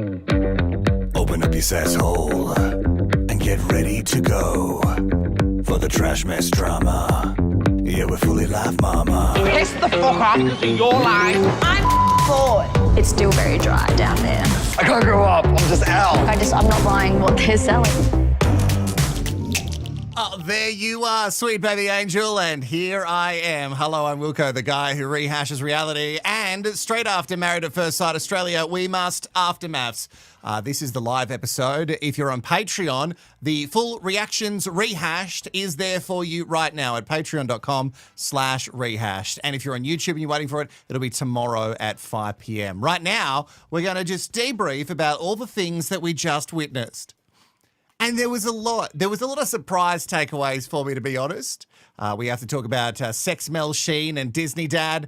Open up your sasshole and get ready to go for the trash mess drama. Yeah, we're fully live, mama. Piss the fuck off because of your life. I'm bored. It's still very dry down there. I can't grow up. I'm just Al. I'm not buying what they're selling. Oh, there you are, sweet baby angel, and here I am. Hello, I'm Wilko, the guy who rehashes reality, and straight after Married at First Sight Australia, we must after MAFS. This is the live episode. If you're on Patreon, the full reactions rehashed is there for you right now at patreon.com/rehashed. And if you're on YouTube and you're waiting for it, it'll be tomorrow at 5 p.m. Right now, we're going to just debrief about all the things that we just witnessed. And there was a lot of surprise takeaways for me, to be honest. We have to talk about Sex Mel Sheen and Disney Dad.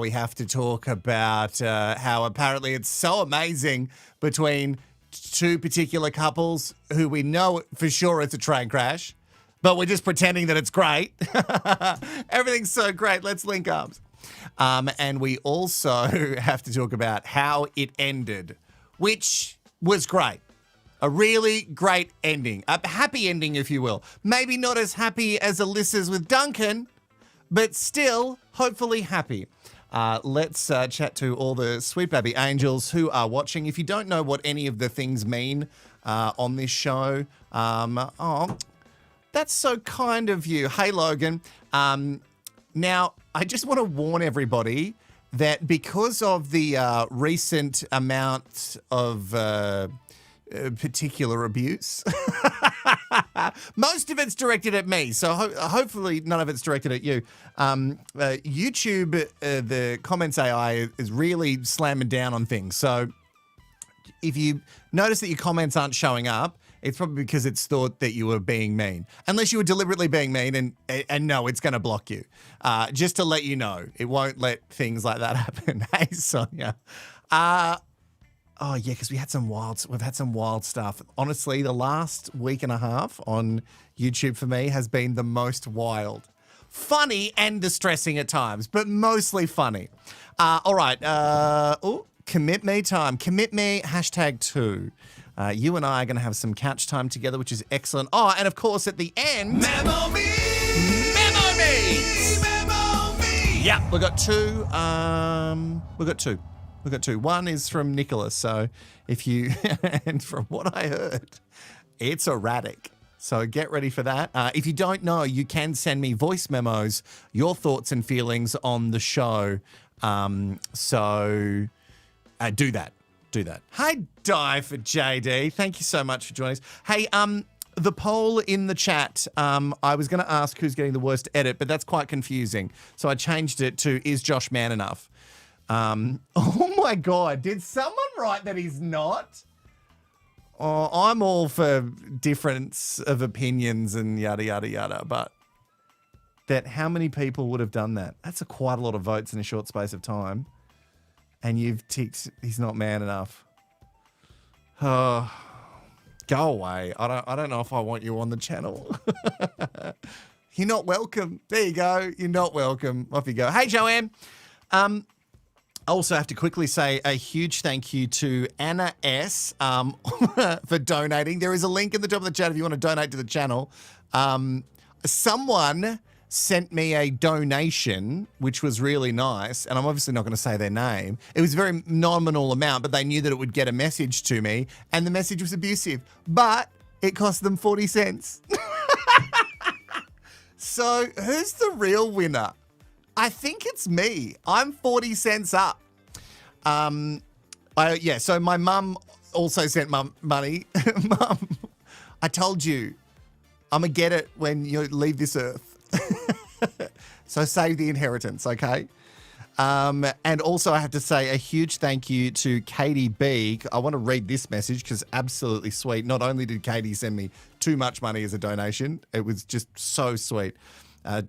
We have to talk about how apparently it's so amazing between two particular couples who we know for sure it's a train crash, but we're just pretending that it's great. Everything's so great. Let's link arms. And we also have to talk about how it ended, which was great. A really great ending. A happy ending, if you will. Maybe not as happy as Alyssa's with Duncan, but still, hopefully happy. Let's chat to all the sweet baby angels who are watching. If you don't know what any of the things mean on this show, that's so kind of you. Hey, Logan. Now, I just want to warn everybody that because of the recent amount of particular abuse. Most of it's directed at me, so hopefully none of it's directed at you. YouTube, the comments AI is really slamming down on things. So if you notice that your comments aren't showing up, it's probably because it's thought that you were being mean. Unless you were deliberately being mean, and no, it's going to block you. Just to let you know, it won't let things like that happen. Hey, Sonia. Oh yeah, because we've had some wild stuff. Honestly, the last week and a half on YouTube for me has been the most wild. Funny and distressing at times, but mostly funny. All right. Commit me time. Commit me #2. You and I are going to have some couch time together, which is excellent. Oh, and of course at the end, Memo Me! Memo Me! Memo Me! Yeah, we've got two. We've got two. One is from Nicholas. So if you, and from what I heard, it's erratic. So get ready for that. If you don't know, you can send me voice memos, your thoughts and feelings on the show. So do that. Do that. Hey, Di for JD. Thank you so much for joining us. Hey, the poll in the chat, I was going to ask who's getting the worst edit, but that's quite confusing. So I changed it to, is Josh man enough? Oh my God, did someone write that he's not? Oh, I'm all for difference of opinions and yada, yada, yada, but that how many people would have done that? That's quite a lot of votes in a short space of time. And you've ticked, he's not man enough. Oh, go away. I don't know if I want you on the channel. You're not welcome. There you go. You're not welcome. Off you go. Hey, Joanne. I also have to quickly say a huge thank you to Anna S. For donating. There is a link in the top of the chat if you want to donate to the channel. Someone sent me a donation, which was really nice, and I'm obviously not going to say their name. It was a very nominal amount, but they knew that it would get a message to me, and the message was abusive, but it cost them 40 cents. So who's the real winner? I think it's me. I'm 40 cents up. So my mum also sent money. Mum, I told you, I'm going to get it when you leave this earth. So save the inheritance, okay? And also I have to say a huge thank you to Katie B. I want to read this message because absolutely sweet. Not only did Katie send me too much money as a donation, it was just so sweet.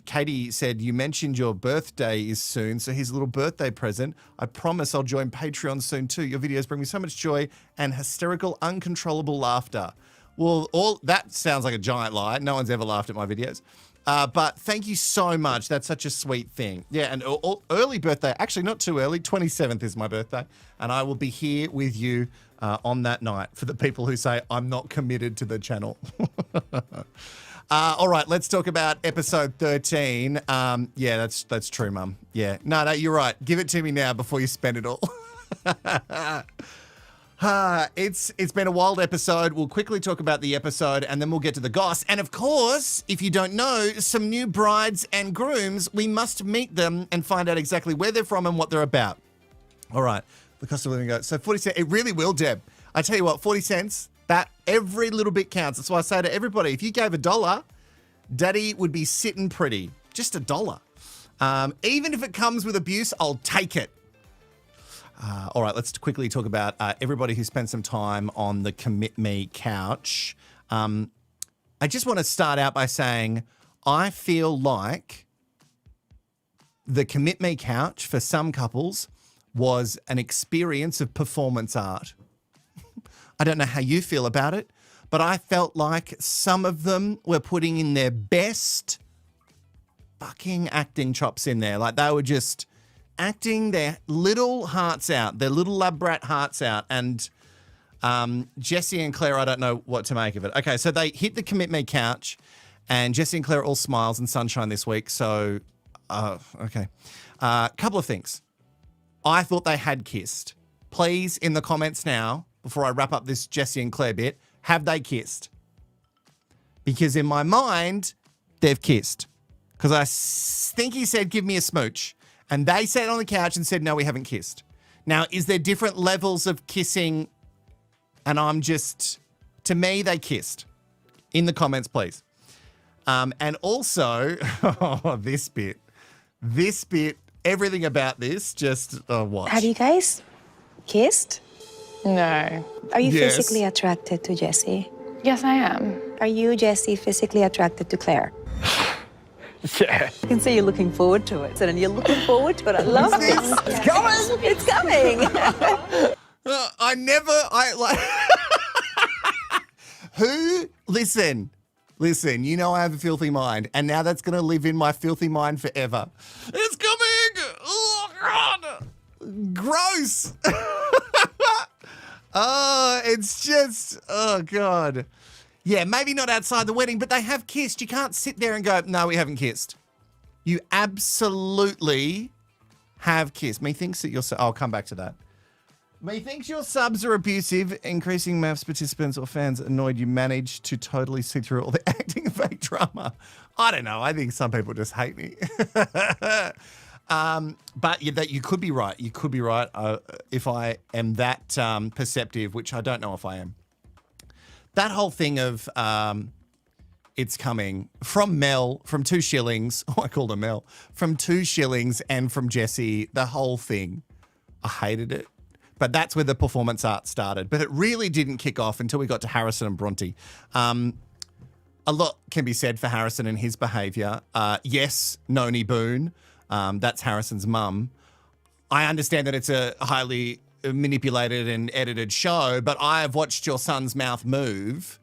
Katie said, you mentioned your birthday is soon, so here's a little birthday present. I promise I'll join Patreon soon too. Your videos bring me so much joy and hysterical, uncontrollable laughter. Well, all that sounds like a giant lie. No one's ever laughed at my videos. But thank you so much. That's such a sweet thing. Yeah, and early birthday. Actually, not too early. 27th is my birthday. And I will be here with you on that night for the people who say, I'm not committed to the channel. All right, let's talk about episode 13. Yeah, that's true, Mum. Yeah. No, you're right. Give it to me now before you spend it all. It's been a wild episode. We'll quickly talk about the episode and then we'll get to the goss. And of course, if you don't know, some new brides and grooms, we must meet them and find out exactly where they're from and what they're about. All right, the cost of living goes. So 40 cents, it really will, Deb. I tell you what, 40 cents, that every little bit counts. That's why I say to everybody, if you gave $1, Daddy would be sitting pretty. Just $1. Even if it comes with abuse, I'll take it. All right, let's quickly talk about everybody who spent some time on the Commit Me couch. I just want to start out by saying I feel like the Commit Me couch for some couples was an experience of performance art. I don't know how you feel about it, but I felt like some of them were putting in their best fucking acting chops in there. Like they were just acting their little hearts out, their little lab brat hearts out. And Jesse and Claire, I don't know what to make of it. Okay, so they hit the Commit Me couch and Jesse and Claire are all smiles and sunshine this week. So, okay. Couple of things. I thought they had kissed. Please, in the comments now, before I wrap up this Jesse and Claire bit, have they kissed? Because in my mind, they've kissed. Because I think he said, give me a smooch. And they sat on the couch and said, no, we haven't kissed. Now, is there different levels of kissing? And I'm just, to me, they kissed. In the comments, please. And also, this bit, everything about this, just watch. Have you guys kissed? No. Are you Yes. physically attracted to Jesse? Yes, I am. Are you, Jesse, physically attracted to Claire? Yeah. I can see you're looking forward to it. And you're looking forward to it. I love this. It's coming. It's coming. Listen, you know I have a filthy mind, and now that's going to live in my filthy mind forever. It's coming! Oh, God! Gross! Oh, it's just, oh, God. Yeah, maybe not outside the wedding, but they have kissed. You can't sit there and go, no, we haven't kissed. You absolutely have kissed. Methinks that your, I'll come back to that. Methinks your subs are abusive, increasing MAFS participants or fans annoyed you managed to totally see through all the acting and fake drama. I don't know. I think some people just hate me. But that you could be right. You could be right if I am that perceptive, which I don't know if I am. That whole thing of it's coming from Mel, from 2 shillings. Oh, I called her Mel. From 2 shillings and from Jesse, the whole thing. I hated it. But that's where the performance art started. But it really didn't kick off until we got to Harrison and Bronte. A lot can be said for Harrison and his behaviour. Yes, Noni Boone. That's Harrison's mum. I understand that it's a highly manipulated and edited show, but I have watched your son's mouth move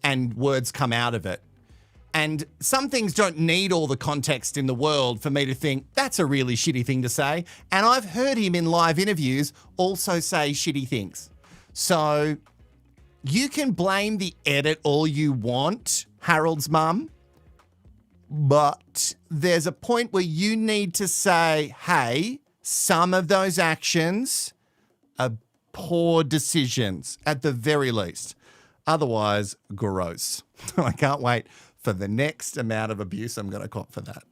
and words come out of it. And some things don't need all the context in the world for me to think that's a really shitty thing to say. And I've heard him in live interviews also say shitty things. So you can blame the edit all you want, Harold's mum, but there's a point where you need to say, hey, some of those actions are poor decisions at the very least. Otherwise, gross. I can't wait for the next amount of abuse I'm going to cop for that.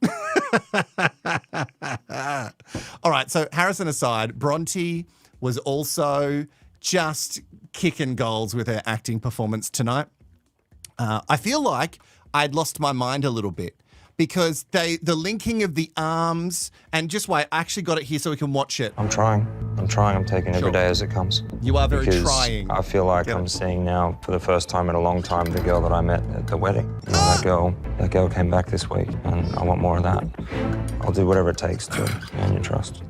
All right, so Harrison aside, Bronte was also just kicking goals with her acting performance tonight. I feel like I'd lost my mind a little bit because the linking of the arms and just wait, I actually got it here so we can watch it. I'm trying. I'm taking every day as it comes. You are very Because trying. I feel like Get I'm it. seeing now for the first time in a long time the girl that I met at the wedding. You know, that girl came back this week and I want more of that. I'll do whatever it takes to earn your trust.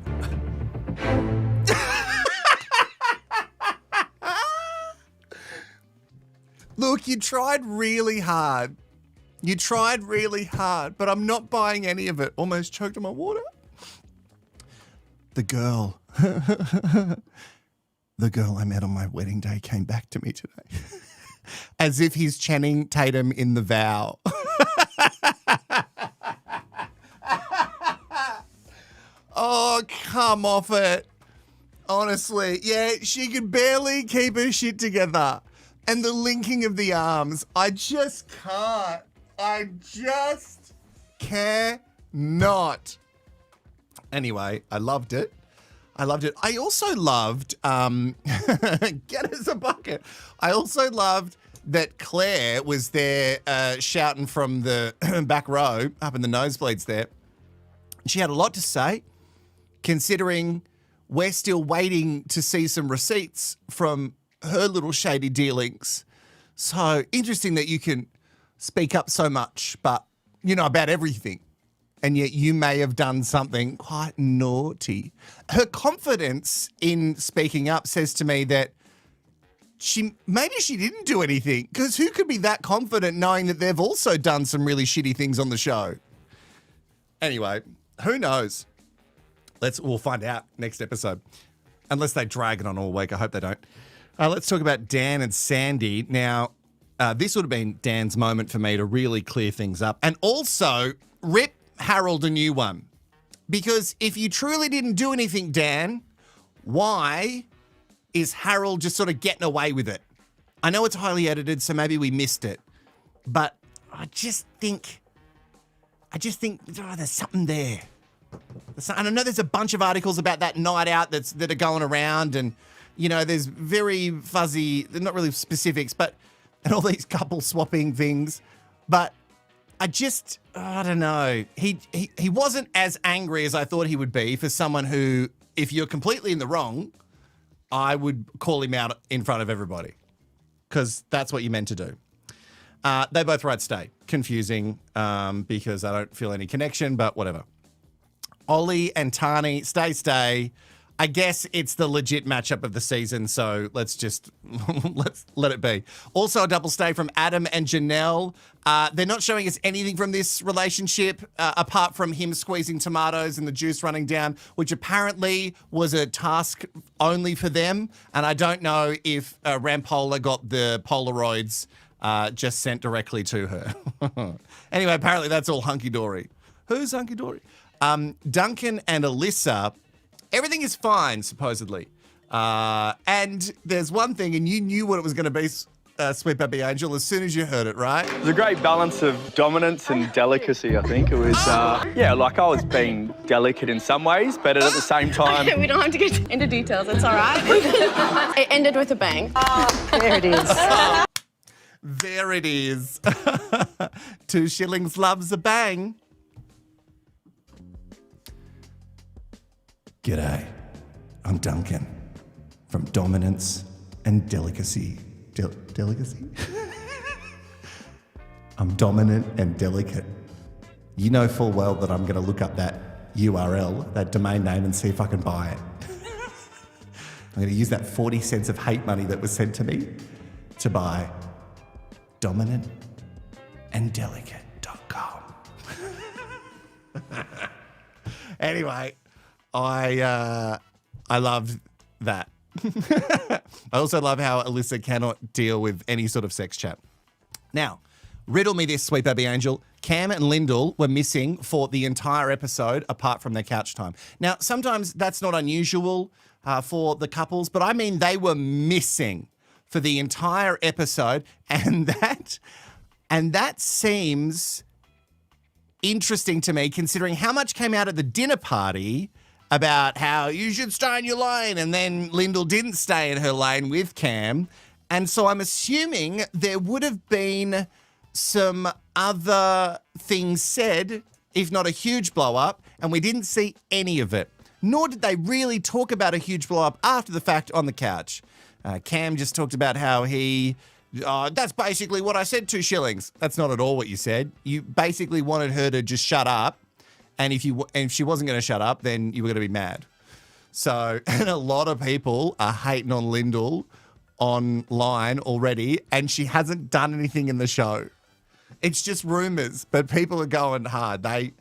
Look, you tried really hard. You tried really hard, but I'm not buying any of it. Almost choked on my water. The girl. The girl I met on my wedding day came back to me today. As if he's Channing Tatum in The Vow. Oh, come off it. Honestly, yeah, she could barely keep her shit together. And the linking of the arms, I just can't. I just cannot. Anyway, I loved it. I also loved, get us a bucket. I also loved that Claire was there shouting from the back row up in the nosebleeds there. She had a lot to say, considering we're still waiting to see some receipts from her little shady dealings. So interesting that you can speak up so much, but you know about everything. And yet you may have done something quite naughty. Her confidence in speaking up says to me that maybe she didn't do anything, because who could be that confident knowing that they've also done some really shitty things on the show? Anyway, who knows? We'll find out next episode. Unless they drag it on all week. I hope they don't. Let's talk about Dan and Sandy. Now, this would have been Dan's moment for me to really clear things up. And also, rip Harold a new one. Because if you truly didn't do anything, Dan, why is Harold just sort of getting away with it? I know it's highly edited, so maybe we missed it. But I just think there's something there. And I know there's a bunch of articles about that night out that are going around, and you know, there's very fuzzy, not really specifics, but and all these couple swapping things. But I don't know. He wasn't as angry as I thought he would be for someone who, if you're completely in the wrong, I would call him out in front of everybody, because that's what you're meant to do. They both write stay. Confusing because I don't feel any connection, but whatever. Ollie and Tani, stay. I guess it's the legit matchup of the season, so let's let it be. Also a double stay from Adam and Janelle. They're not showing us anything from this relationship apart from him squeezing tomatoes and the juice running down, which apparently was a task only for them. And I don't know if Rampola got the Polaroids just sent directly to her. Anyway, apparently that's all hunky-dory. Who's hunky-dory? Duncan and Alyssa, everything is fine, supposedly. And there's one thing, and you knew what it was going to be, Sweet Baby Angel, as soon as you heard it, right? It was a great balance of dominance and delicacy, I think. It was, I was being delicate in some ways, but at the same time... We don't have to get into details, it's all right. It ended with a bang. There it is. There it is. 2 shillings loves a bang. G'day, I'm Duncan from Dominance and Delicacy. Delicacy? I'm dominant and delicate. You know full well that I'm going to look up that URL, that domain name, and see if I can buy it. I'm going to use that 40 cents of hate money that was sent to me to buy dominantanddelicate.com. Anyway, I loved that. I also love how Alyssa cannot deal with any sort of sex chat. Now, riddle me this, Sweet Baby Angel. Cam and Lyndall were missing for the entire episode apart from their couch time. Now, sometimes that's not unusual for the couples, but I mean they were missing for the entire episode, and that seems interesting to me, considering how much came out at the dinner party about how you should stay in your lane, and then Lyndall didn't stay in her lane with Cam. And so I'm assuming there would have been some other things said, if not a huge blow up, and we didn't see any of it. Nor did they really talk about a huge blow up after the fact on the couch. Cam just talked about how that's basically what I said, 2 shillings. That's not at all what you said. You basically wanted her to just shut up. And if she wasn't going to shut up, then you were going to be mad. So, and a lot of people are hating on Lyndall online already, and she hasn't done anything in the show. It's just rumors, but people are going hard. I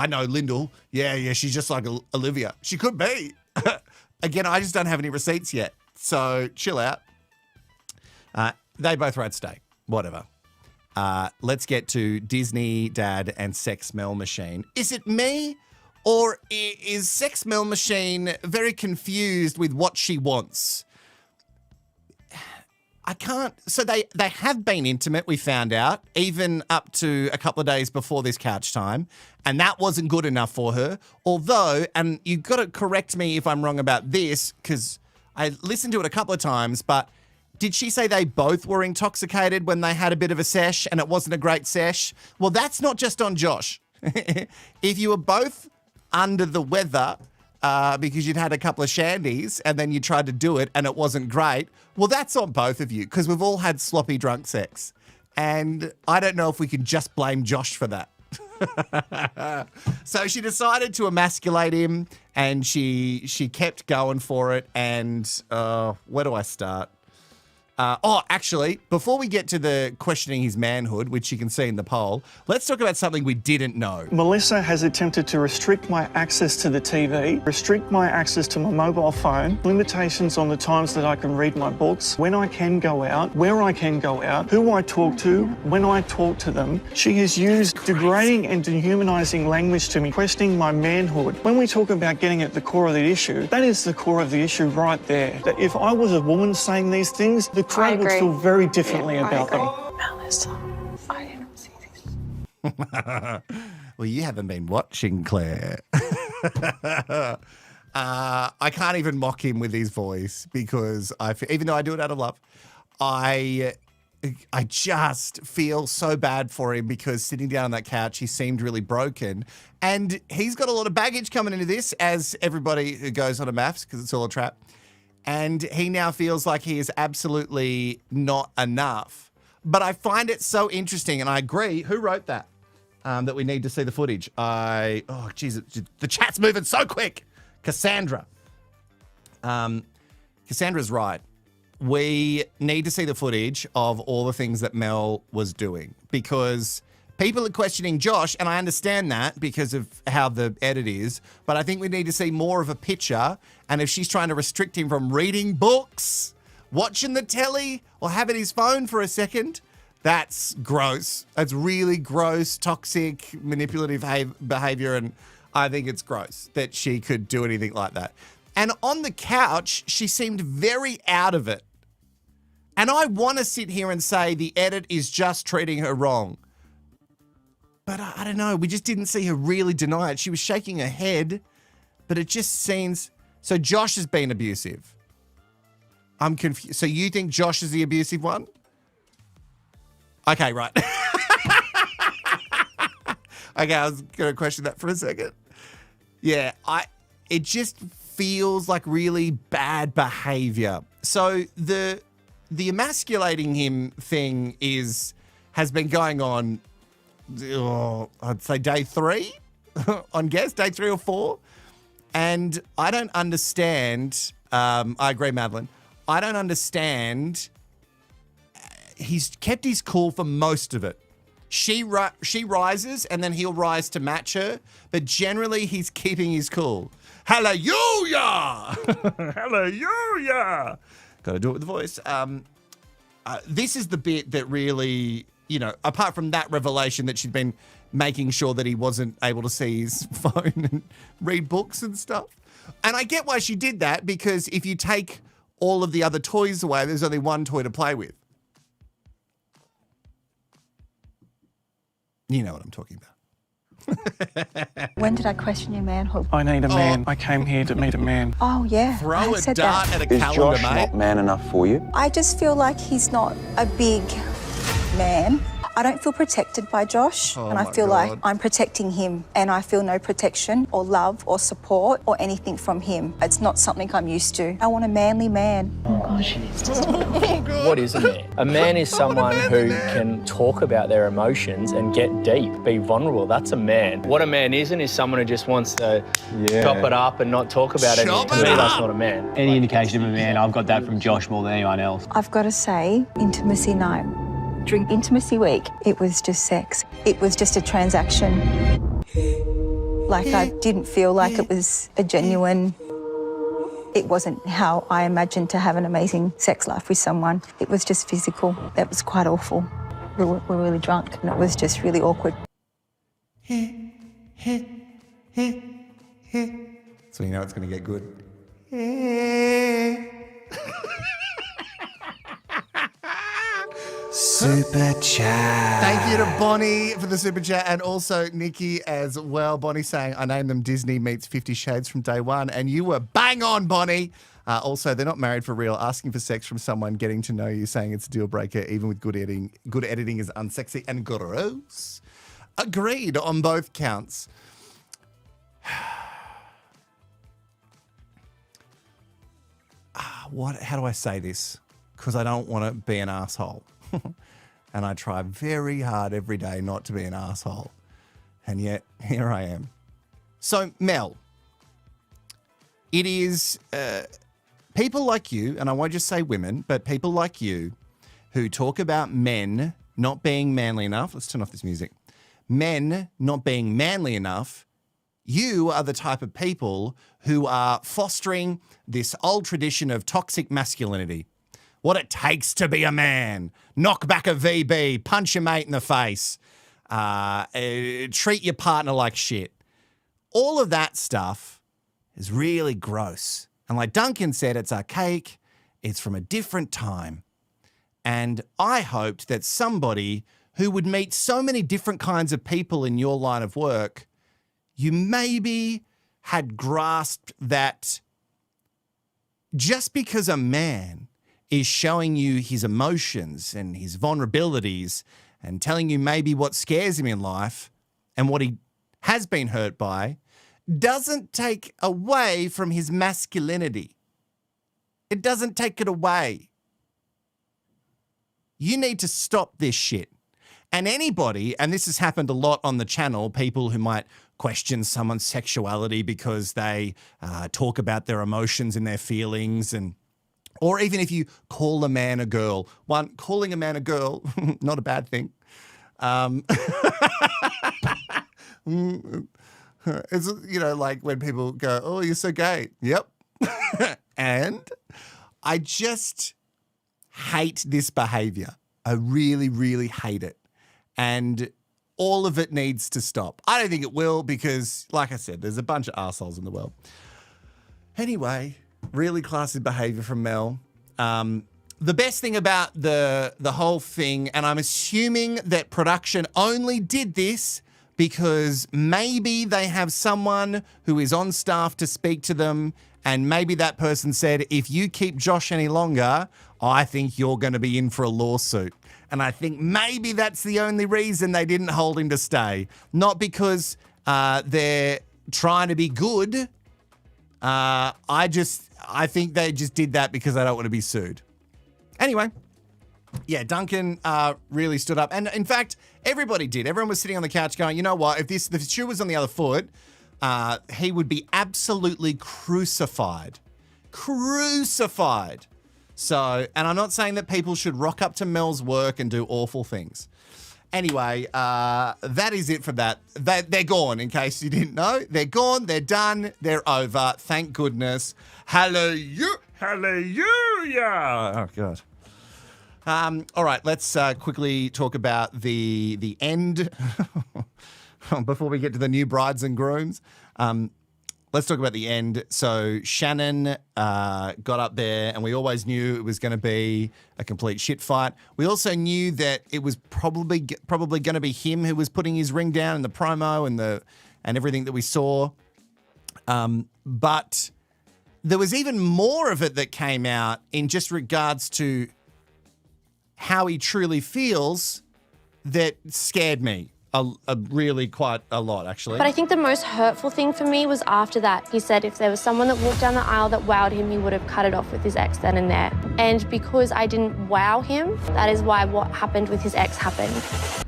know Lyndall. Yeah, she's just like Olivia. She could be. Again, I just don't have any receipts yet. So chill out. They both were at stake. Whatever. Let's get to Disney Dad and Sex Mel Machine. Is it me, or is Sex Mel Machine very confused with what she wants? I can't. So they have been intimate, we found out, even up to a couple of days before this couch time, and that wasn't good enough for her. Although, and you've got to correct me if I'm wrong about this, because I listened to it a couple of times, but did she say they both were intoxicated when they had a bit of a sesh and it wasn't a great sesh? Well, that's not just on Josh. If you were both under the weather because you'd had a couple of shandies and then you tried to do it and it wasn't great, well, that's on both of you because we've all had sloppy drunk sex. And I don't know if we can just blame Josh for that. So she decided to emasculate him and she kept going for it. And where do I start? Actually, before we get to the questioning his manhood, which you can see in the poll, let's talk about something we didn't know. Melissa has attempted to restrict my access to the TV, restrict my access to my mobile phone, limitations on the times that I can read my books, when I can go out, where I can go out, who I talk to, when I talk to them. She has used degrading and dehumanising language to me, questioning my manhood. When we talk about getting at the core of the issue, that is the core of the issue right there. That if I was a woman saying these things, the crowd would feel very differently about them. Melissa, I didn't see this. Well, you haven't been watching, Claire. I can't even mock him with his voice because even though I do it out of love, I just feel so bad for him because sitting down on that couch, he seemed really broken. And he's got a lot of baggage coming into this, as everybody who goes on a MAFS, because it's all a trap. And he now feels like he is absolutely not enough. But I find it so interesting, and I agree. Who wrote that? That we need to see the footage. Oh, geez, the chat's moving so quick. Cassandra. Cassandra's right. We need to see the footage of all the things that Mel was doing because people are questioning Josh, and I understand that because of how the edit is, but I think we need to see more of a picture. And if she's trying to restrict him from reading books, watching the telly, or having his phone for a second, that's gross. That's really gross, toxic, manipulative behavior, and I think it's gross that she could do anything like that. And on the couch, she seemed very out of it. And I want to sit here and say the edit is just treating her wrong. But I don't know. We just didn't see her really deny it. She was shaking her head, but it just seems... So Josh has been abusive. I'm confused. So you think Josh is the abusive one? Okay, right. Okay, I was going to question that for a second. Yeah, it just feels like really bad behavior. So the emasculating him thing has been going on... I'd say day 3 on guess, day 3 or 4. And I don't understand. I agree, Madeline. I don't understand. He's kept his cool for most of it. She rises and then he'll rise to match her. But generally, he's keeping his cool. Hallelujah! Hallelujah! Got to do it with the voice. This is the bit that really... You know, apart from that revelation that she'd been making sure that he wasn't able to see his phone and read books and stuff. And I get why she did that, because if you take all of the other toys away, there's only one toy to play with. You know what I'm talking about. When did I question your manhood? I need a man. I came here to meet a man. Oh, yeah. Throw a dart at a Is calendar, Josh mate. not man enough for you? I just feel like he's not a big man. I don't feel protected by Josh, and I feel like I'm protecting him, and I feel no protection or love or support or anything from him. It's not something I'm used to. I want a manly man. Oh, God, she needs to stop. What is a man? A man is someone who can talk about their emotions and get deep, be vulnerable. That's a man. What a man isn't is someone who just wants to chop it up and not talk about it. To me, that's not a man. Any indication of a man, I've got that from Josh more than anyone else. I've got to say, intimacy night. During intimacy week, it was just sex. It was just a transaction. Like, I didn't feel like it was a genuine It wasn't how I imagined to have an amazing sex life with someone. It was just physical. That was quite awful. We were really drunk and it was just really awkward. So you know it's going to get good. Super chat. Thank you to Bonnie for the super chat and also Nikki as well. Bonnie saying, I named them Disney meets 50 Shades from day one, and you were bang on, Bonnie. Also, they're not married for real. Asking for sex from someone, getting to know you, saying it's a deal breaker, even with good editing. Good editing is unsexy and gross. Agreed on both counts. How do I say this? Because I don't want to be an asshole. And I try very hard every day not to be an asshole. And yet, here I am. So, Mel, it is people like you, and I won't just say women, but people like you who talk about men not being manly enough. Let's turn off this music. Men not being manly enough. You are the type of people who are fostering this old tradition of toxic masculinity. What it takes to be a man. Knock back a VB, punch your mate in the face, treat your partner like shit. All of that stuff is really gross. And like Duncan said, it's archaic. It's from a different time. And I hoped that somebody who would meet so many different kinds of people in your line of work, you maybe had grasped that just because a man is showing you his emotions and his vulnerabilities and telling you maybe what scares him in life and what he has been hurt by, doesn't take away from his masculinity. It doesn't take it away. You need to stop this shit. And anybody, and this has happened a lot on the channel, people who might question someone's sexuality because they talk about their emotions and their feelings, and or even if you call a man a girl. One, calling a man a girl, not a bad thing. It's, you know, like when people go, oh, you're so gay. Yep. And I just hate this behavior. I really, really hate it. And all of it needs to stop. I don't think it will because, like I said, there's a bunch of assholes in the world. Anyway, really classy behavior from Mel. The best thing about the whole thing, and I'm assuming that production only did this because maybe they have someone who is on staff to speak to them, and maybe that person said, if you keep Josh any longer, I think you're going to be in for a lawsuit. And I think maybe that's the only reason they didn't hold him to stay. Not because they're trying to be good. I think they just did that because they don't want to be sued. Anyway, yeah, Duncan really stood up. And in fact, everybody did. Everyone was sitting on the couch going, you know what, if the shoe was on the other foot, he would be absolutely crucified. Crucified. So, and I'm not saying that people should rock up to Mel's work and do awful things. Anyway, that is it for that. They're gone, in case you didn't know. They're gone, they're done, they're over. Thank goodness. Hallelujah. Oh, God. All right, let's quickly talk about the end before we get to the new brides and grooms. Let's talk about the end. So Shannon got up there, and we always knew it was going to be a complete shit fight. We also knew that it was probably going to be him who was putting his ring down in the promo and everything that we saw. But there was even more of it that came out in just regards to how he truly feels that scared me. Really quite a lot, actually. But I think the most hurtful thing for me was after that. He said if there was someone that walked down the aisle that wowed him, he would have cut it off with his ex then and there. And because I didn't wow him, that is why what happened with his ex happened.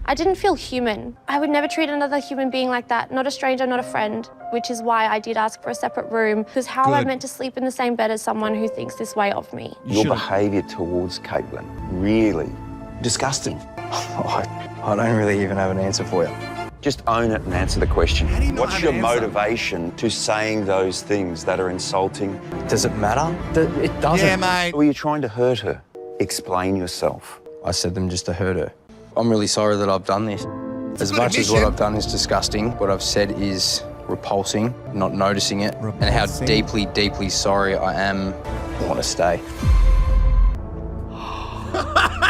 I didn't feel human. I would never treat another human being like that, not a stranger, not a friend, which is why I did ask for a separate room, because how am I meant to sleep in the same bed as someone who thinks this way of me? Your behaviour towards Caitlin, really disgusting. I don't really even have an answer for you. Just own it and answer the question. How do you not What's have your an answer? motivation to saying those things that are insulting? Does it matter? It doesn't. Yeah, mate. Were you trying to hurt her? Explain yourself. I said them just to hurt her. I'm really sorry that I've done this. As much as what I've done is disgusting, what I've said is repulsing, not noticing it, and how deeply, deeply sorry I am. I want to stay.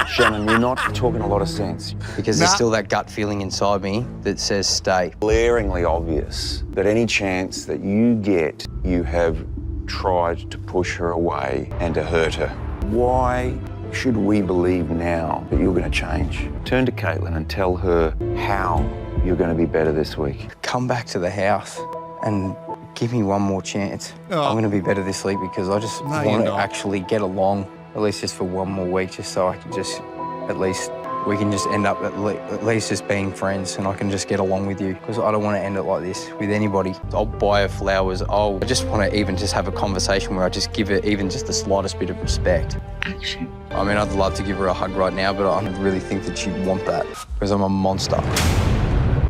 Shannon, you're not talking a lot of sense. Because there's still that gut feeling inside me that says stay. Glaringly obvious that any chance that you get, you have tried to push her away and to hurt her. Why should we believe now that you're going to change? Turn to Caitlin and tell her how you're going to be better this week. Come back to the house and give me one more chance. Oh. I'm going to be better this week because I just want to actually get along, at least just for one more week, just so I can just, at least, we can just end up at least just being friends and I can just get along with you because I don't want to end it like this with anybody. I'll buy her flowers. I just want to even just have a conversation where I just give her even just the slightest bit of respect. Action. I mean, I'd love to give her a hug right now, but I don't really think that she'd want that because I'm a monster.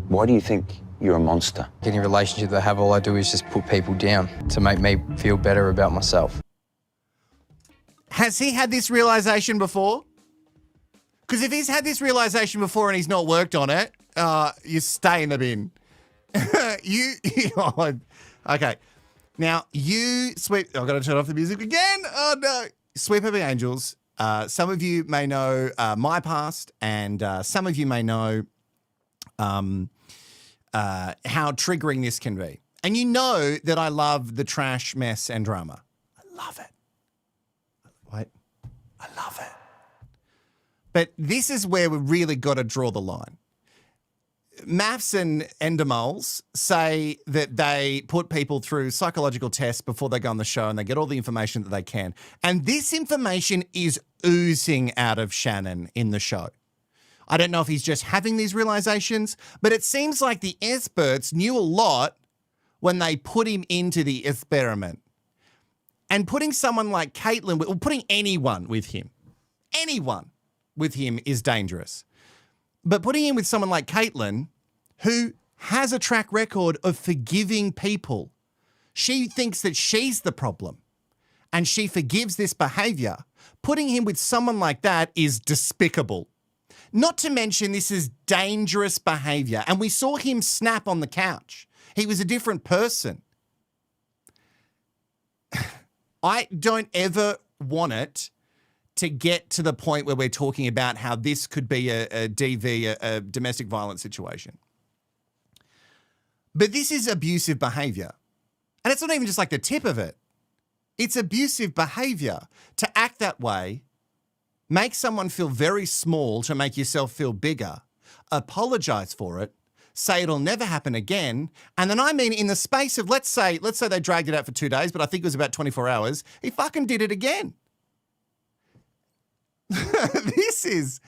Why do you think you're a monster? Any relationship that I have, all I do is just put people down to make me feel better about myself. Has he had this realization before? Because if he's had this realization before and he's not worked on it, you stay in the bin. Okay. Now, you sweep... I've got to turn off the music again. Oh, no. Sweep of the Angels. Some of you may know my past, and some of you may know how triggering this can be. And you know that I love the trash, mess, and drama. I love it. Wait. I love it. But this is where we really got to draw the line. MAFS and endomoles say that they put people through psychological tests before they go on the show and they get all the information that they can. And this information is oozing out of Shannon in the show. I don't know if he's just having these realizations, but it seems like the experts knew a lot when they put him into the experiment. And putting someone like Caitlin, or putting anyone with him is dangerous. But putting him with someone like Caitlin, who has a track record of forgiving people, she thinks that she's the problem and she forgives this behavior. Putting him with someone like that is despicable. Not to mention this is dangerous behavior. And we saw him snap on the couch. He was a different person. I don't ever want it to get to the point where we're talking about how this could be a DV, a domestic violence situation. But this is abusive behavior. And it's not even just like the tip of it. It's abusive behavior to act that way, make someone feel very small to make yourself feel bigger, apologize for it, say it'll never happen again, and then I mean in the space of, let's say they dragged it out for 2 days, but I think it was about 24 hours, he fucking did it again. This is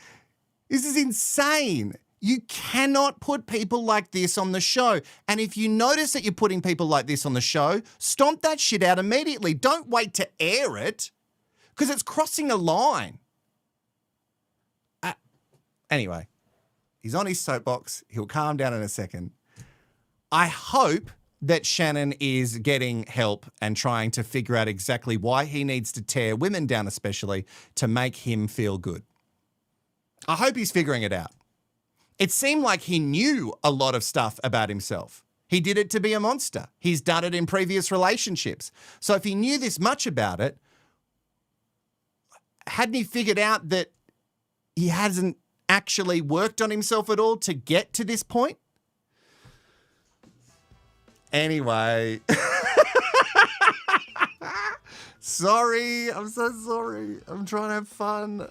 insane. You cannot put people like this on the show. And if you notice that you're putting people like this on the show, stomp that shit out immediately. Don't wait to air it because it's crossing a line. Anyway, he's on his soapbox. He'll calm down in a second. I hope that Shannon is getting help and trying to figure out exactly why he needs to tear women down, especially to make him feel good. I hope he's figuring it out. It seemed like he knew a lot of stuff about himself. He did it to be a monster. He's done it in previous relationships. So if he knew this much about it, hadn't he figured out that he hasn't actually worked on himself at all to get to this point? Anyway. Sorry. I'm so sorry. I'm trying to have fun.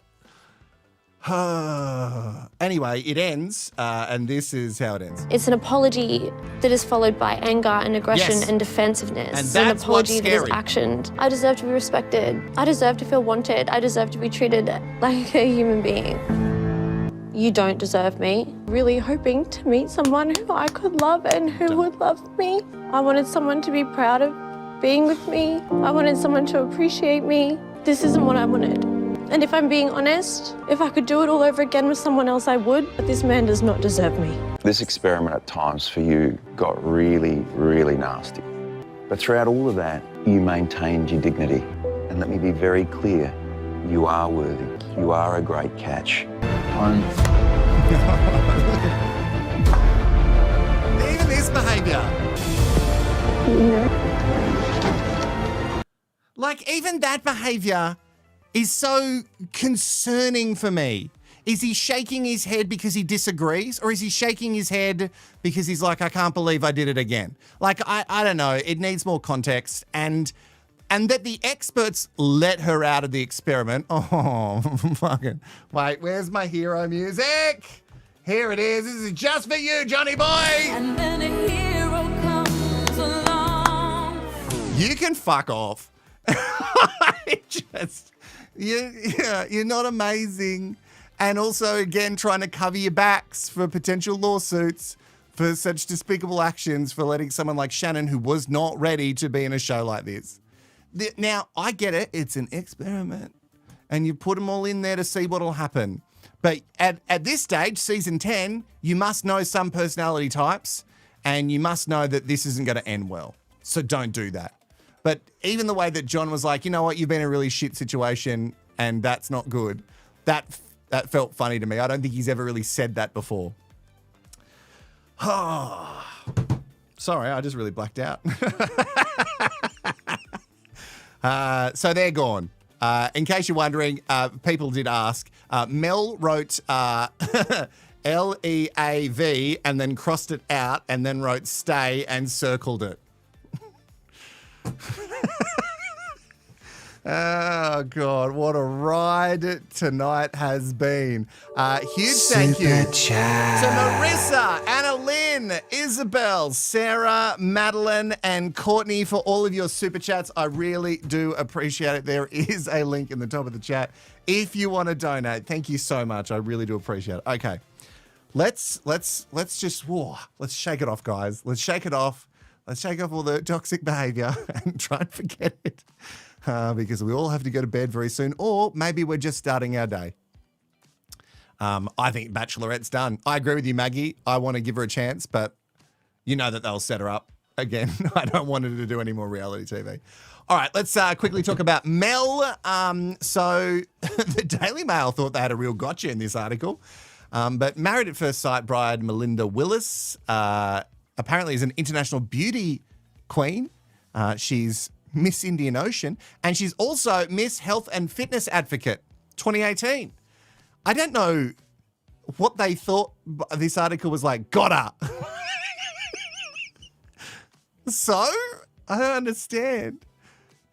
Anyway, it ends, and this is how it ends. It's an apology that is followed by anger and aggression and defensiveness. And It's that's an apology what's that is scary. actioned. I deserve to be respected. I deserve to feel wanted. I deserve to be treated like a human being. You don't deserve me. Really hoping to meet someone who I could love and who would love me. I wanted someone to be proud of being with me. I wanted someone to appreciate me. This isn't what I wanted. And if I'm being honest, if I could do it all over again with someone else, I would. But this man does not deserve me. This experiment at times for you got really, really nasty. But throughout all of that, you maintained your dignity. And let me be very clear, you are worthy. You are a great catch. Even this behaviour. Like, even that behaviour is so concerning for me. Is he shaking his head because he disagrees, or is he shaking his head because he's like, I can't believe I did it again? Like, I don't know. It needs more context. And that the experts let her out of the experiment. Oh, fucking. Wait, where's my hero music? Here it is. This is just for you, Johnny boy. And then a hero comes along. You can fuck off. You're not amazing. And also, again, trying to cover your backs for potential lawsuits for such despicable actions for letting someone like Shannon, who was not ready to be in a show like this. Now, I get it. It's an experiment. And you put them all in there to see what will happen. But at this stage, season 10, you must know some personality types, and you must know that this isn't going to end well. So don't do that. But even the way that John was like, you know what, you've been in a really shit situation, and that's not good. That felt funny to me. I don't think he's ever really said that before. Sorry, I just really blacked out. So they're gone. In case you're wondering, people did ask. Mel wrote L-E-A-V and then crossed it out and then wrote stay and circled it. Oh, God, what a ride tonight has been. Huge thank you to Marissa, Anna Lynn, Isabel, Sarah, Madeline, and Courtney for all of your super chats. I really do appreciate it. There is a link in the top of the chat if you want to donate. Thank you so much. I really do appreciate it. Okay, let's shake it off, guys. Let's shake it off. Let's shake off all the toxic behavior and try and forget it. Because we all have to go to bed very soon, or maybe we're just starting our day. I think Bachelorette's done. I agree with you, Maggie. I want to give her a chance, but you know that they'll set her up again. I don't want her to do any more reality TV. All right, let's quickly talk about Mel. So the Daily Mail thought they had a real gotcha in this article, but Married at First Sight bride Melinda Willis apparently is an international beauty queen. She's Miss Indian Ocean, and she's also Miss Health and Fitness Advocate 2018. I don't know what they thought this article was like, got her. So? I don't understand.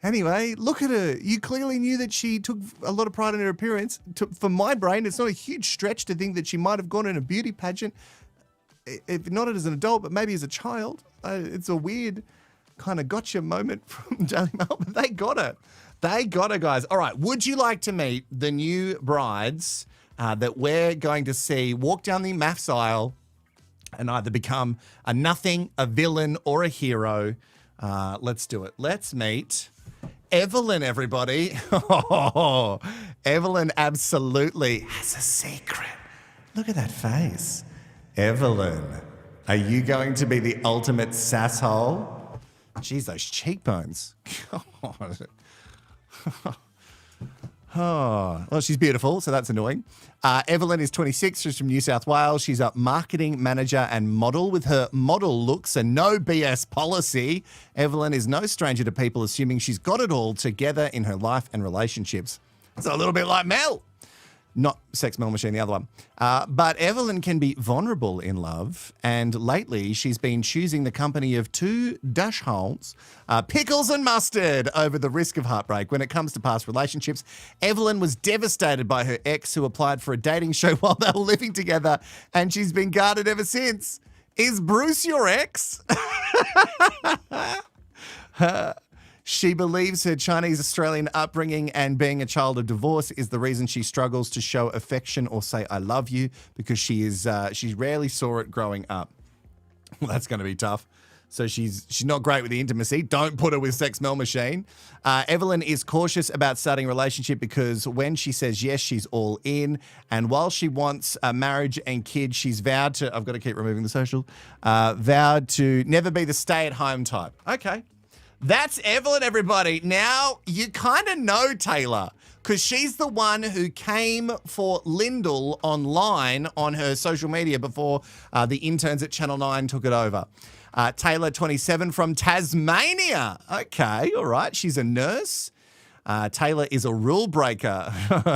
Anyway, look at her. You clearly knew that she took a lot of pride in her appearance. For my brain, it's not a huge stretch to think that she might have gone in a beauty pageant, if not as an adult, but maybe as a child. It's a weird kind of gotcha moment from Daily Mail, but they got it. They got it, guys. All right, would you like to meet the new brides that we're going to see walk down the MAFS aisle and either become a nothing, a villain, or a hero? Let's do it. Let's meet Evelyn, everybody. Oh, Evelyn absolutely has a secret. Look at that face. Evelyn, are you going to be the ultimate sasshole? Jeez, those cheekbones. God. Oh, well, she's beautiful, so that's annoying. Evelyn is 26. She's from New South Wales. She's a marketing manager and model. With her model looks and no BS policy, Evelyn is no stranger to people assuming she's got it all together in her life and relationships. It's a little bit like Mel. Not Sex Mel Machine, the other one. But Evelyn can be vulnerable in love, and lately she's been choosing the company of two dachshunds, Pickles and Mustard, over the risk of heartbreak. When it comes to past relationships, Evelyn was devastated by her ex, who applied for a dating show while they were living together, and she's been guarded ever since. Is Bruce your ex? She believes her Chinese-Australian upbringing and being a child of divorce is the reason she struggles to show affection or say I love you, because she rarely saw it growing up. Well, that's going to be tough. So she's not great with the intimacy. Don't put her with Sex Mel Machine. Evelyn is cautious about starting a relationship because when she says yes, she's all in. And while she wants a marriage and kids, she's vowed to, I've got to keep removing the social, vowed to never be the stay-at-home type. Okay. That's Evelyn, everybody. Now, you kind of know Taylor because she's the one who came for Lyndall online on her social media before the interns at Channel 9 took it over. Taylor, 27, from Tasmania. Okay, all right. She's a nurse. Taylor is a rule breaker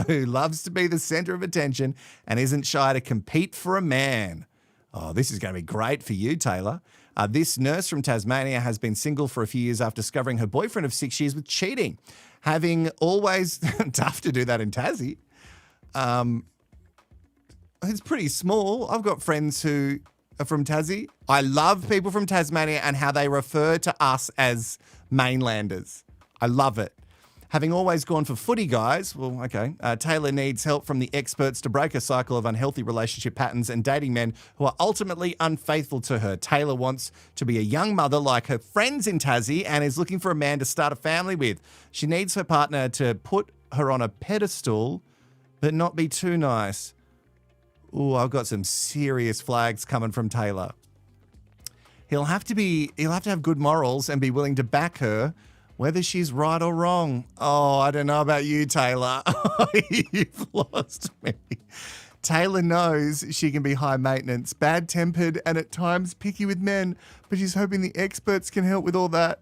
who loves to be the centre of attention and isn't shy to compete for a man. Oh, this is going to be great for you, Taylor. This nurse from Tasmania has been single for a few years after discovering her boyfriend of 6 years with cheating. Having always, tough to do that in Tassie. It's pretty small. I've got friends who are from Tassie. I love people from Tasmania and how they refer to us as mainlanders. I love it. Having always gone for footy guys, well, okay, Taylor needs help from the experts to break a cycle of unhealthy relationship patterns and dating men who are ultimately unfaithful to her. Taylor wants to be a young mother like her friends in Tassie and is looking for a man to start a family with. She needs her partner to put her on a pedestal but not be too nice. Ooh, I've got some serious flags coming from Taylor. He'll have to have good morals and be willing to back her whether she's right or wrong. Oh, I don't know about you, Taylor. You've lost me. Taylor knows she can be high maintenance, bad-tempered, and at times picky with men, but she's hoping the experts can help with all that.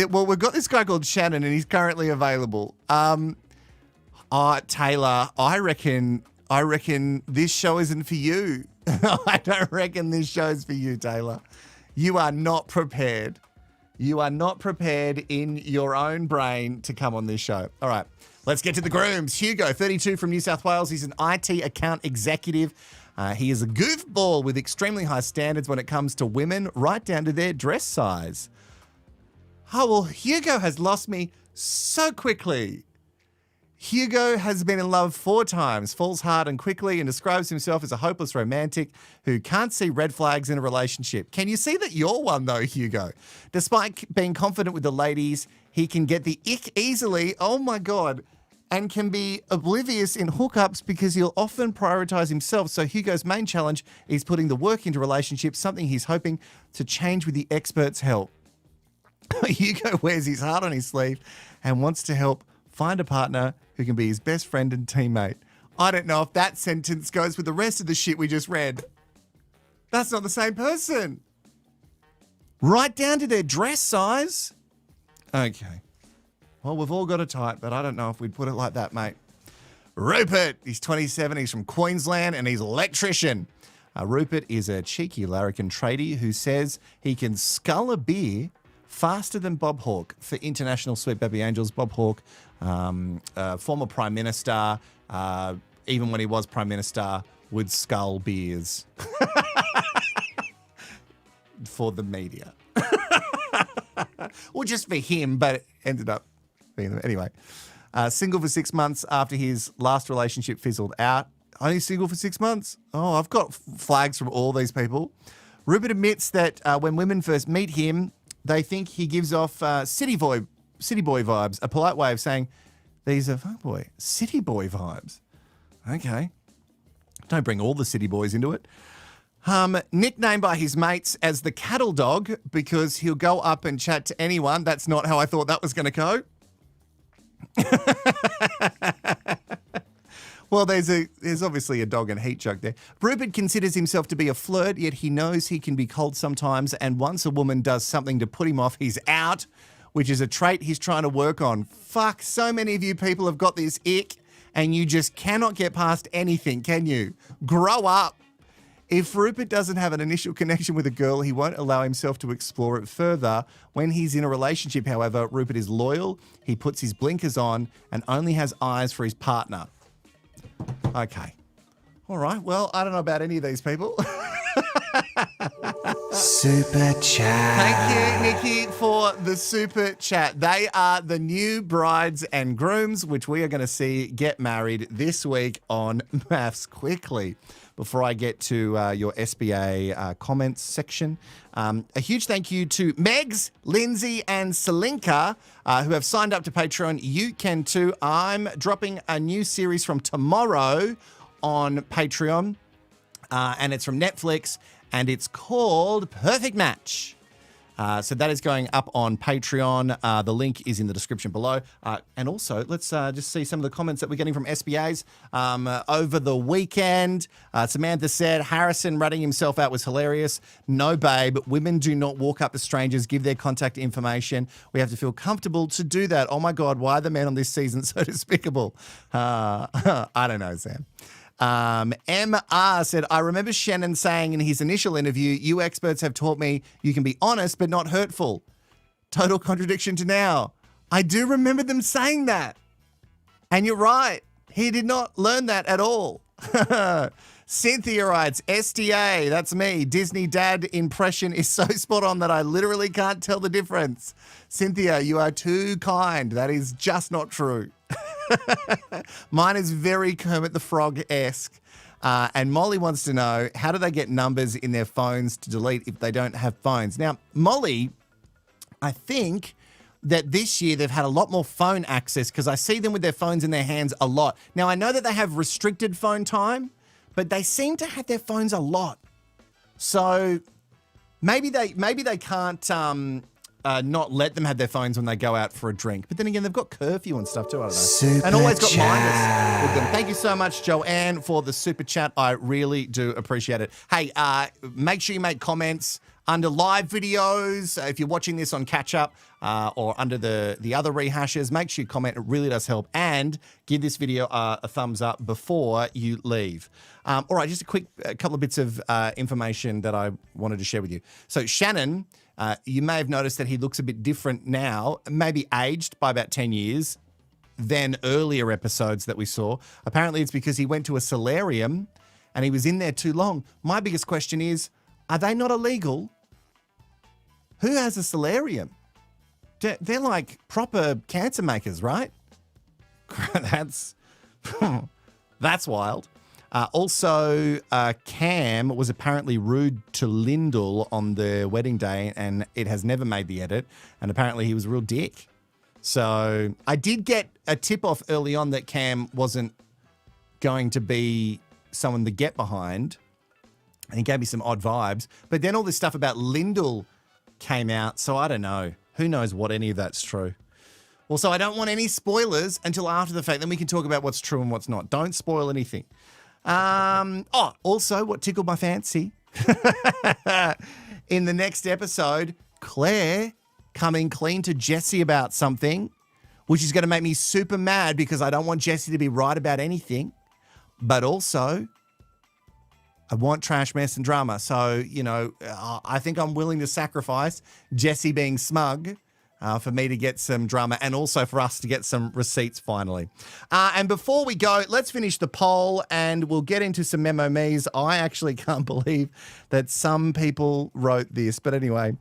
Well, we've got this guy called Shannon, and he's currently available. Taylor, I reckon this show isn't for you. I don't reckon this show's for you, Taylor. You are not prepared. You are not prepared in your own brain to come on this show. All right, let's get to the grooms. Hugo, 32, from New South Wales. He's an IT account executive. He is a goofball with extremely high standards when it comes to women, right down to their dress size. Oh, well, Hugo has lost me so quickly. Hugo has been in love 4 times, falls hard and quickly, and describes himself as a hopeless romantic who can't see red flags in a relationship. Can you see that you're one, though, Hugo? Despite being confident with the ladies, he can get the ick easily, oh my God, and can be oblivious in hookups because he'll often prioritize himself. So Hugo's main challenge is putting the work into relationships, something he's hoping to change with the experts' help. Hugo wears his heart on his sleeve and wants to help find a partner who can be his best friend and teammate. I don't know if that sentence goes with the rest of the shit we just read. That's not the same person. Right down to their dress size. Okay. Well, we've all got a type, but I don't know if we'd put it like that, mate. Rupert, he's 27, he's from Queensland, and he's an electrician. Rupert is a cheeky larrikin tradie who says he can scull a beer faster than Bob Hawke. For International Sweet Baby Angels, Bob Hawke, former Prime Minister, even when he was Prime Minister, would scull beers for the media. Well, just for him, but it ended up being them. Anyway, single for 6 months after his last relationship fizzled out. Only single for 6 months? Oh, I've got flags from all these people. Rupert admits that when women first meet him, they think he gives off city boy vibes, a polite way of saying these are fuckboy, city boy vibes. Okay. Don't bring all the city boys into it. Nicknamed by his mates as the cattle dog because he'll go up and chat to anyone. That's not how I thought that was going to go. Well, there's obviously a dog and heat joke there. Rupert considers himself to be a flirt, yet he knows he can be cold sometimes, and once a woman does something to put him off, he's out, which is a trait he's trying to work on. Fuck, so many of you people have got this ick, and you just cannot get past anything, can you? Grow up. If Rupert doesn't have an initial connection with a girl, he won't allow himself to explore it further. When he's in a relationship, however, Rupert is loyal, he puts his blinkers on, and only has eyes for his partner. Okay. All right. Well, I don't know about any of these people. Super chat. Thank you, Nikki, for the super chat. They are the new brides and grooms, which we are going to see get married this week on MAFS quickly. before I get to your SBA comments section. A huge thank you to Megs, Lindsay, and Selinka who have signed up to Patreon. You can too. I'm dropping a new series from tomorrow on Patreon, and it's from Netflix, and it's called Perfect Match. So that is going up on Patreon. The link is in the description below. And also, let's just see some of the comments that we're getting from SBAs over the weekend. Samantha said, Harrison ratting himself out was hilarious. No, babe, women do not walk up to strangers, give their contact information. We have to feel comfortable to do that. Oh, my God, why are the men on this season so despicable? I don't know, Sam. MR said, I remember Shannon saying in his initial interview, you experts have taught me you can be honest but not hurtful. Total contradiction to now. I do remember them saying that. And you're right. He did not learn that at all. Cynthia writes, SDA, that's me. Disney dad impression is so spot on that I literally can't tell the difference. Cynthia, you are too kind. That is just not true. Mine is very Kermit the Frog-esque. And Molly wants to know, how do they get numbers in their phones to delete if they don't have phones? Now, Molly, I think that this year they've had a lot more phone access because I see them with their phones in their hands a lot. Now, I know that they have restricted phone time, but they seem to have their phones a lot. So maybe they can't not let them have their phones when they go out for a drink. But then again, they've got curfew and stuff too, I don't know. Super and always got chat. minders with them. Thank you so much, Joanne, for the super chat. I really do appreciate it. Hey, make sure you make comments under live videos. If you're watching this on catch up or under the other rehashes, make sure you comment. It really does help. And give this video a thumbs up before you leave. All right, just a couple of bits of information that I wanted to share with you. So Shannon, you may have noticed that he looks a bit different now, maybe aged by about 10 years than earlier episodes that we saw. Apparently it's because he went to a solarium and he was in there too long. My biggest question is, are they not illegal? Who has a solarium? They're like proper cancer makers, right? That's wild. Also, Cam was apparently rude to Lyndall on their wedding day, and it has never made the edit. And apparently he was a real dick. So I did get a tip-off early on that Cam wasn't going to be someone to get behind. And he gave me some odd vibes. But then all this stuff about Lyndall came out, so I don't know. Who knows what any of that's true. Also, I don't want any spoilers until after the fact. Then we can talk about what's true and what's not. Don't spoil anything. Also, what tickled my fancy in the next episode, Claire coming clean to Jessie about something, which is going to make me super mad because I don't want Jessie to be right about anything. But also, I want trash, mess, and drama. So, you know, I think I'm willing to sacrifice Jessie being smug for me to get some drama and also for us to get some receipts finally. And before we go, let's finish the poll and we'll get into some memo me's. I actually can't believe that some people wrote this. But anyway,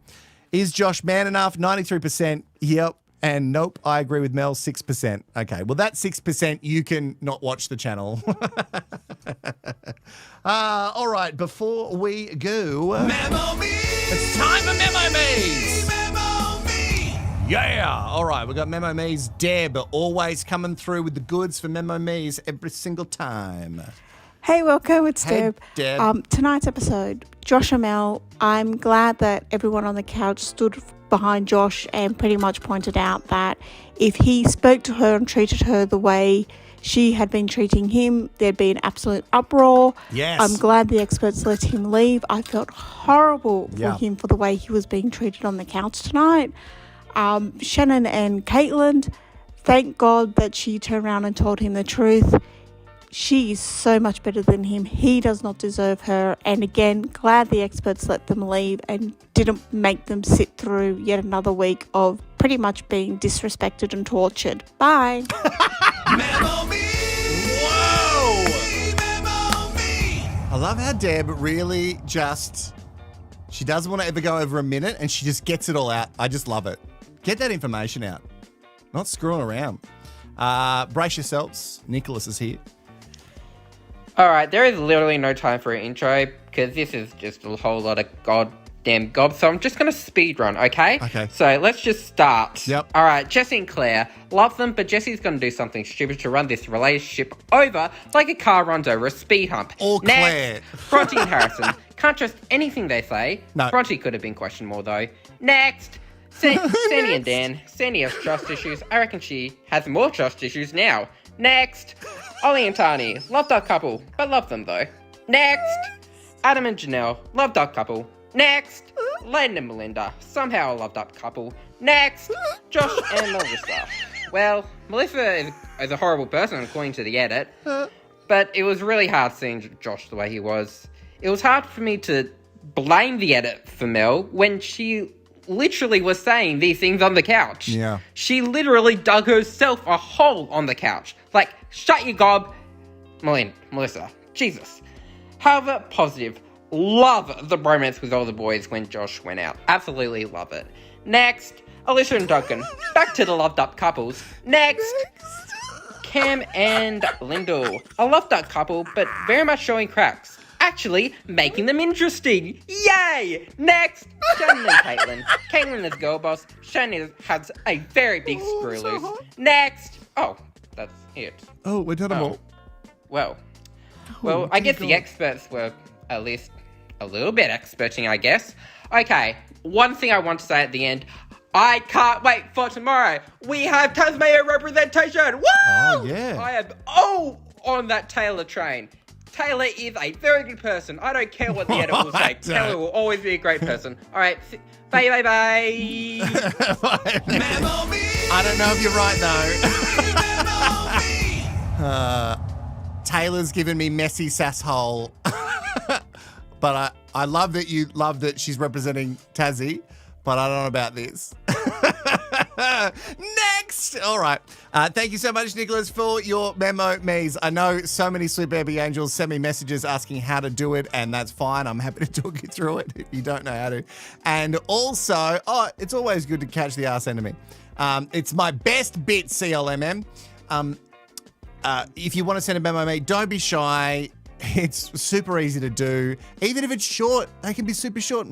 is Josh man enough? 93%. Yep. And nope, I agree with Mel, 6%. Okay, well, that 6%, you can not watch the channel. All right, before we go... Memo Me! It's time for Memo Me's! Memo Me! Yeah! All right, we've got Memo Me's. Deb, always coming through with the goods for Memo Me's every single time. Hey, Wilko, it's Deb. Deb. Tonight's episode, Josh and Mel, I'm glad that everyone on the couch stood behind Josh and pretty much pointed out that if he spoke to her and treated her the way she had been treating him, there'd be an absolute uproar. Yes. I'm glad the experts let him leave. I felt horrible for him for the way he was being treated on the couch tonight. Shannon and Caitlin, thank God that she turned around and told him the truth. She is so much better than him. He does not deserve her. And again, glad the experts let them leave and didn't make them sit through yet another week of pretty much being disrespected and tortured. Bye. Memo Me! Whoa! Memo Me! I love how Deb really she doesn't want to ever go over a minute and she just gets it all out. I just love it. Get that information out. Not screwing around. Brace yourselves. Nicholas is here. All right, there is literally no time for an intro because this is just a whole lot of goddamn gob. So I'm just going to speed run, okay? Okay. So let's just start. Yep. All right, Jesse and Claire love them, but Jesse's going to do something stupid to run this relationship over like a car runs over a speed hump. Or Claire. Next, Bronte and Harrison. Can't trust anything they say. No. Bronte could have been questioned more, though. Next. Sandy and Dan. Sandy has trust issues. I reckon she has more trust issues now. Next. Ollie and Tani. Love that couple, but love them though. Next. Adam and Janelle. Love that couple. Next. Layden and Melinda. Somehow a loved up couple. Next. Josh and Melissa. Well, Melissa is a horrible person according to the edit, but it was really hard seeing Josh the way he was. It was hard for me to blame the edit for Mel when she literally was saying these things on the couch. Yeah. She literally dug herself a hole on the couch. Like, shut your gob, Melissa. Jesus. However, positive. Love the bromance with all the boys when Josh went out. Absolutely love it. Next, Alicia and Duncan. Back to the loved up couples. Next. Cam and Lyndall. I love that couple, but very much showing cracks. Actually, making them interesting. Yay! Next, Shannon and Caitlin. Caitlin is girl boss. Shannon has a very big screw loose. Next. Oh, that's it. Oh, we're done them all. Well, I guess the experts were at least a little bit experting, I guess. Okay, one thing I want to say at the end. I can't wait for tomorrow. We have Tasmania representation. Woo! Oh, yeah. I am on that Taylor train. Taylor is a very good person. I don't care what the edit will say. Taylor will always be a great person. All right. Bye. I don't know if you're right, though. Taylor's given me messy sasshole. But I love that you love that she's representing Tassie, but I don't know about this. Next! All right. Thank you so much, Nicholas, for your memo, Mies. I know so many Sweet Baby Angels send me messages asking how to do it, and that's fine. I'm happy to talk you through it if you don't know how to. And also, it's always good to catch the arse enemy. It's my best bit, CLMM. If you want to send a memo, mate, don't be shy. It's super easy to do. Even if it's short, they can be super short.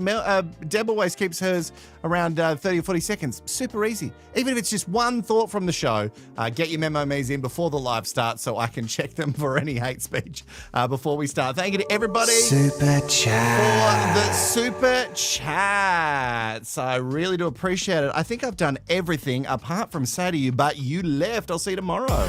Deb always keeps hers around 30 or 40 seconds. Super easy. Even if it's just one thought from the show, get your memo me's in before the live starts so I can check them for any hate speech before we start. Thank you to everybody Super chat. for the super chats. I really do appreciate it. I think I've done everything apart from say to you, but you left. I'll see you tomorrow.